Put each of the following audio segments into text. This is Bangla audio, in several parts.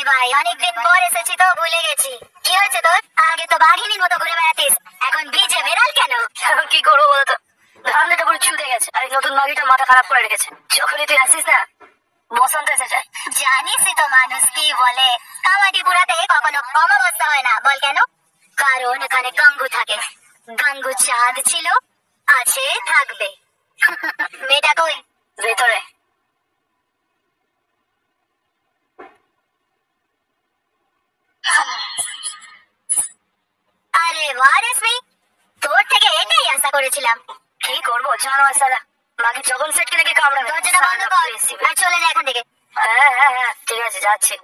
ভাই, অনেকদিন পর এসেছি তো ভুলে গেছি। কি হয়েছে তোর? আগে তো বাঘিনীর মতো ঘুরে বেড়াতিস, এখন ব্রিজে বেড়াল কেন? এখন কি করবো বলতো, ধান্দাটা পুরো চুদে গেছে আর এই নতুন মাগিটা মাথা খারাপ করে রেখেছে। যখনই তুই আসিস না বসন্ত এসে যায়। জানিসই তো মানুষ কি বলে, কামাটি পুরাতে কখনো কম অবস্থা হয় না। বল কেন? কারণ এখানে গাঙ্গু থাকে। গাঙ্গু চাঁদ ছিল, আছে, থাকবে। মেয়েটা কই? ভেতরে। আরে বাহ রেশমি, তোর থেকে এটাই আশা করেছিলাম। কি করবো জানো সালা, মাকে যখন সেটকে নাকি কামড়াবে। দরজাটা বন্ধ কর আর চলে যা এখান থেকে। হ্যাঁ হ্যাঁ হ্যাঁ ঠিক আছে যাচ্ছি।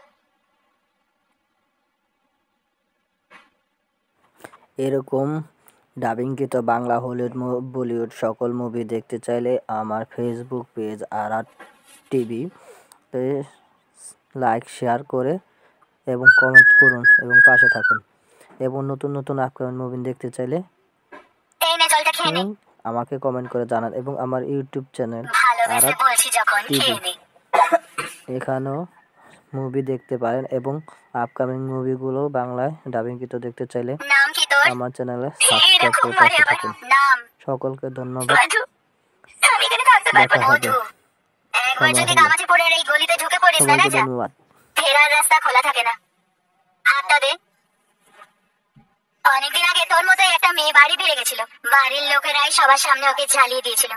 এরকম ডাবিংকৃত বাংলা, হলিউড, বলিউড সকল মুভি দেখতে চাইলে আমার ফেসবুক পেজ আর টিভি লাইক, শেয়ার করে এবং কমেন্ট করুন এবং পাশে থাকুন। এবং নতুন নতুন আপকামিং মুভি দেখতে চাইলে এই নে জলটা খেয়ে নে। আমাকে কমেন্ট করে জানান। এবং আমার ইউটিউব চ্যানেল ভালোবেসে বলছি যখন খেয়ে নে। এখানেও মুভি দেখতে পারেন এবং আপকামিং মুভিগুলো বাংলায় ডাবিংকৃত দেখতে চাইলে নাম কি তোর? আমার চ্যানেলে সাবস্ক্রাইব করে পাশে থাকুন। নাম? সকলকে ধন্যবাদ। আমি এখানে থাকতে পারবো না। দেখা হবে। একবার যদি কামাচি পড়ে এই গলিতে ঢুকে পড়িস না, সবাইকে যা ধন্যবাদ। ফেরার রাস্তা খোলা থাকে না। হাতটা দে। অনেকদিন আগে তোর মতো একটা মেয়ে বাড়ি ফিরে গেছিল, বাড়ির লোকেরাই সবার সামনে ওকে জ্বালিয়ে দিয়েছিল।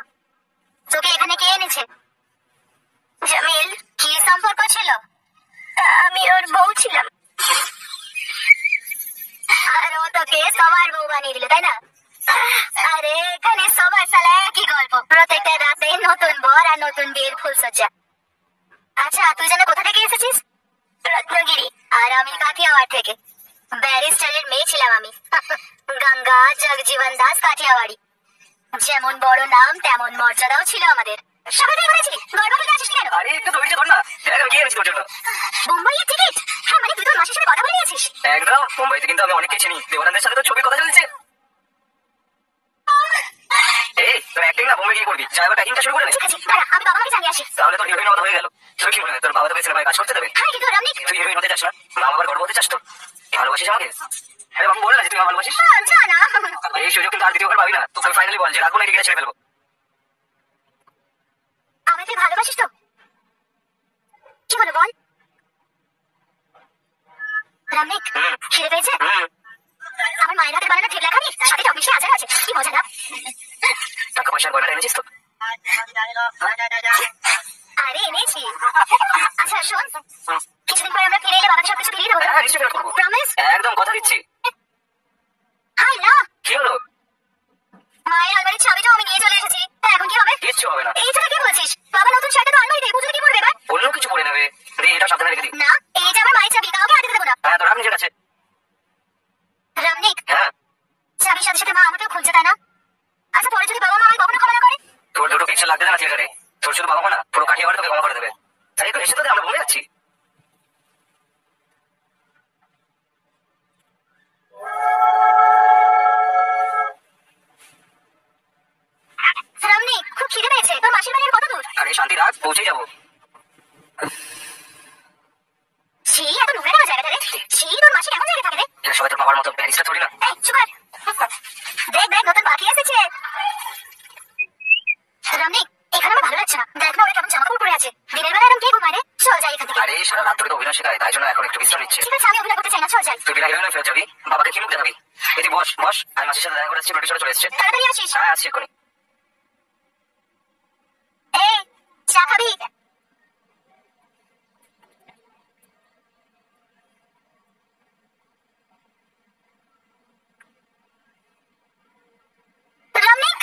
তোকে এখানে কে এনেছে? জামিল। কি সম্পর্ক ছিল? আমি ওর বউ ছিলাম। আর ও তোকে সবার বউ বানিয়ে দিল, তাই না? আরে এখানে সবার সালা একই গল্প, প্রত্যেকটা রাতে নতুন বর আর নতুন বিয়ের ফুলসজ্জা। আচ্ছা তুই যেন কোথা থেকে এসেছিস? রত্নগিরি। আর আমি কাঠিয়াওয়াড় থেকে। ব্যারিস্টারের মেয়ে ছিলাম আমি। গঙ্গা জগজীবন দাস কাঠিয়াওয়াড়ি। যেমন বড় নাম তেমন মর্যাদাও ছিল আমাদের। সবাই তুই করেছিলি, গর্ব করে আছিস কেন? আরে একটু ধৈর্য ধর না, দেখ আমি কি এনেছি তোর জন্য। মুম্বাইয়ের টিকিট? হ্যাঁ, মানে তুই তোর মাসির সাথে কথা বলে নিয়েছিস? একদম, মুম্বাইতে কিন্তু আমি অনেককে চিনি, দেবানন্দের সাথে তো ছবি কথা চলছে। এই তোর অ্যাক্টিং না বোম্বে গিয়ে করবি, যা এবার প্যাকিংটা শুরু করে নে। ঠিক আছে দাঁড়া, আমি বাবা মাকে জানিয়ে আসি। তাহলে তোর হিরোইন হওয়া হয়ে গেল। তুই কি মনে হয় তোর বাবা তোকে সিনেমায় কাজ করতে দেবে? হ্যাঁ কিন্তু রমনিক। তুই হিরোইন হতে চাস না, মা বাবার গর্ব হতে চাস তো? ভালোবাসিস আমাকে? আরে বাবু বলে না যে তুই আমার ভালোবাসিস। যা না। এই সুযোগ কিন্তু আর দ্বিতীয়বার পাবি না। তোকে ফাইনালি বল যে রাখবো না, টিকিটটা ছেড়ে ফেলবো। আমাকে তুই ভালোবাসিস তো? কি হলো বল? রমনিক, খিদে পেয়েছে? আমার মায়ের হাতের বানানো থিবলা খাবি? সাথে টক মিশিয়ে আচার আছে, কি মজা না? টাকা পয়সার গয়নাটা এনেছিস তো? আরে এনেছি। আচ্ছা শোন, কিছুদিন পর আমরা ফিরে এলে বাবাকে সবকিছু ফিরিয়ে দেবো। হ্যাঁ নিশ্চয়ই ফেরত করবো। প্রমিস? একদম কথা দিচ্ছি। হাই না। কি হলো? মায়ের আলমারির চাবিটাও আমি নিয়ে চলে এসেছি। এখন কি হবে? কিচ্ছু হবে না। এইটা কি বলছিস? বাবা নতুন শার্টে তো আলমারিতে, পুজোতে কি পরবে এবার? অন্য কিছু পরে নেবে। রে এটা সাবধানে রেখে দিই। না, এইটা আমার মায়ের চাবি, কাউকে হাতে দেবো না। হ্যাঁ তোর হাত নিজের আছে। রমনিক, হ্যাঁ চাবির সাথে সাথে মা আমাকেও খুঁজছে, তাই না? আচ্ছা পরে যদি বাবা মা আমায় কখনো ক্ষমা না করে? তোর দুটো পিক্সেল লাগবে না থিয়েটারে। তোর শুধু বাবা মা না, পুরো কাঠিয়াবাড়ি তোকে ক্ষমা করে দেবে। তাই তো এসে তো আমরা বলে যাচ্ছি। রমনিক, খুব খিদে পেয়েছে। তোর মাসির বাড়ি আর কত দূর? আরে শান্তি রাখ, পৌঁছে যাবো। ছি, এত নোংরা কেন জায়গাটা রে? ছি, তোর মাসি কেমন জায়গায় থাকে রে? এরা সবাই তোর বাবার মতো ব্যারিস্টার থোড়ি না। এই চুপ কর। দেখ দেখ, নতুন পাখি এসেছে। রমনিক, এখানে আমার ভালো লাগছে না। দেখ না ওরা কেমন জামা কাপড় পরে আছে। দিনের বেলা এরকম কে ঘুমায় রে? চল যাই এখান থেকে। আরে সারা রাত ধরে তো অভিনয় শেখায়, তাই জন্য এখন একটু বিশ্রাম নিচ্ছে। ঠিক আছে, আমি অভিনয় করতে চাই না, চল যাই। তুই বিনা হিরোইনে ফেরত যাবি, বাবাকে কি মুখ দেখাবি? এদি বস বস, আমি মাসির সাথে দেখা করে আসছি, প্রডিউসার চলে এসেছে। তাড়াতাড়ি আসিস। হ্যাঁ আসছি এক্ষুনি। এই চা খাবি? রমনিক,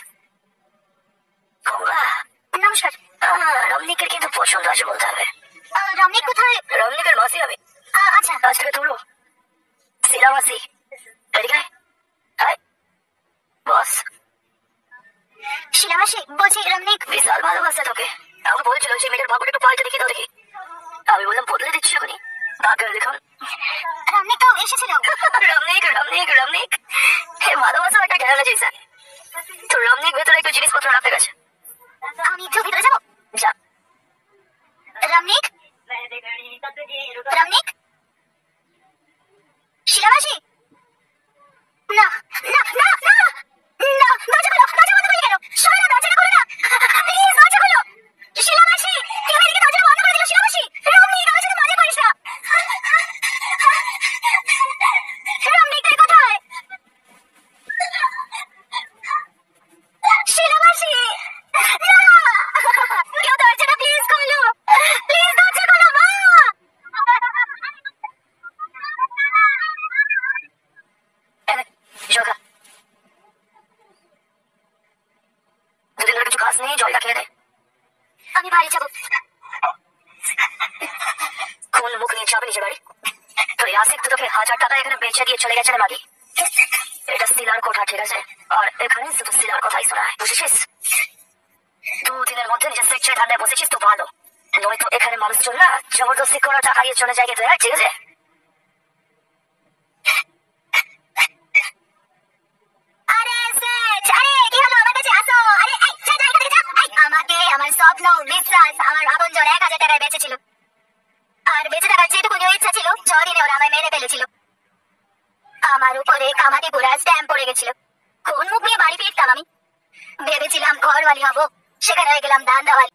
নমস্কার। রমনিকের কিন্তু পছন্দ আছে বলতে হবে। রমনিক কোথায়? রমনিকের মাসি আমি। আচ্ছা আজ থেকে তোরও শিলা মাসি। এদিকে আয়। আয় বস। শিলা মাসি, বলছি রমনিক বিশাল ভালোবাসে তোকে। আমাকে বলেছিল সেই মেয়েটার ভাগ্যটা একটু পাল্টে দেখি দাও দেখি। আমি বললাম বদলে দিচ্ছি এখনই, ভাগ্যের দেখুন। রমনিক তো এসেছিল। রমনিক রমনিক রমনিক, হে ভালোবাসা একটা খেলা জিনিস। তো রমনিক ভেতরে একটু জিনিসপত্র রাখতে গেছে। আমি একটু ভিতরে যাবো? যা। রমনিক, রমনিক, কোন মুখ নিয়ে যাবে নিজের বাড়ি? তোর আসিক তো তোকে 1000 টাকা এখানে বেচে দিয়ে চলে গেছে রে মাগি। এটা সিলার কোঠা, ঠিক আছে? আর এখানে শুধু সিলার কথাই শোনা হয়, বুঝেছিস? 2 দিনের মধ্যে নিজের সেট ছেড়ে ধান্দায় বসেছিস তো ভালো, নয়তো এখানে মানুষজন না জবরদস্তি করে টাকা দিয়ে চলে যায়, কিন্তু ঠিক আছে? আরে সেট, আরে কি হলো? আমার কাছে আসো। আরে এই যা যা এখান থেকে যা। এই আমাকে আমার স্বপ্ন বিশ্বাস আমার আপনজন 1000 টাকায় বেচেছিল। আর বেঁচে থাকার যেটুকুনি ইচ্ছা ছিল 6 দিনে ওরা আমায় মেরে ফেলেছিল। আমার উপরে কামাটি পুরা স্ট্যাম্প পড়ে গেছিল। কোন মুখ নিয়ে বাড়ি ফিরতাম আমি? ভেবেছিলাম ঘরওয়ালি হবো, সেখানে হয়ে গেলাম ধান্দাওয়ালি।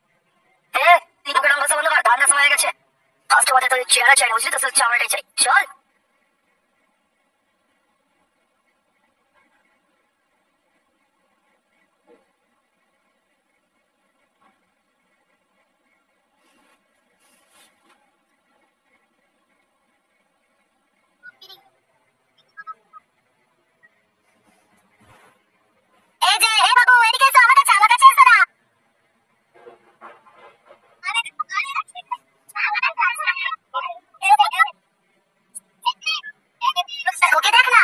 তুই তোকে রঙ বন্ধ কর, ধান্দা সময় হয়ে গেছে। কাস্টমারটা তোর চেহারা চাই না, বুঝলি তো? তোর চামড়াটাই চাই। চল। এই যে হে বাবু, এদিকে এসো, আমার কাছে এসো না। ওকে দেখ না।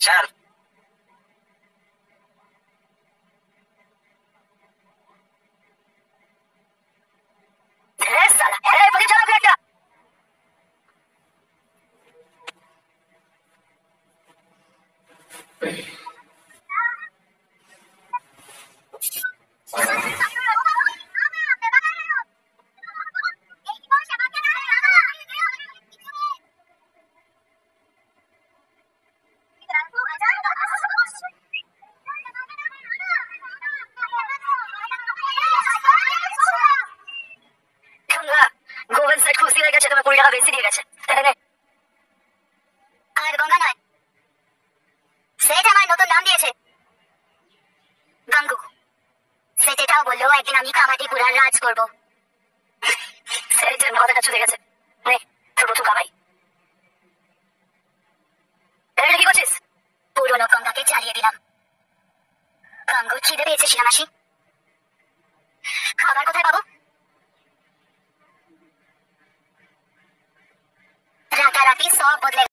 চল। গোবিন্দ সেট খুশি হয়ে গেছে, তোমার 20 টাকা বেশি দিয়ে গেছে। আর গঙ্গা নয়, সেট আমার নতুন নাম দিয়েছে, গাঙ্গু। সেট এটাও বললো একদিন আমি কামাটি পুরার রাজ করবো। সেটের মাথাটা চলে গেছে। নে তোর প্রথম কামাই। এটা কি করছিস? পুরোনো গঙ্গাকে জ্বালিয়ে দিলাম। গাঙ্গুর খিদে পেয়েছে শিলামাসি, খাবার কোথায় পাবো?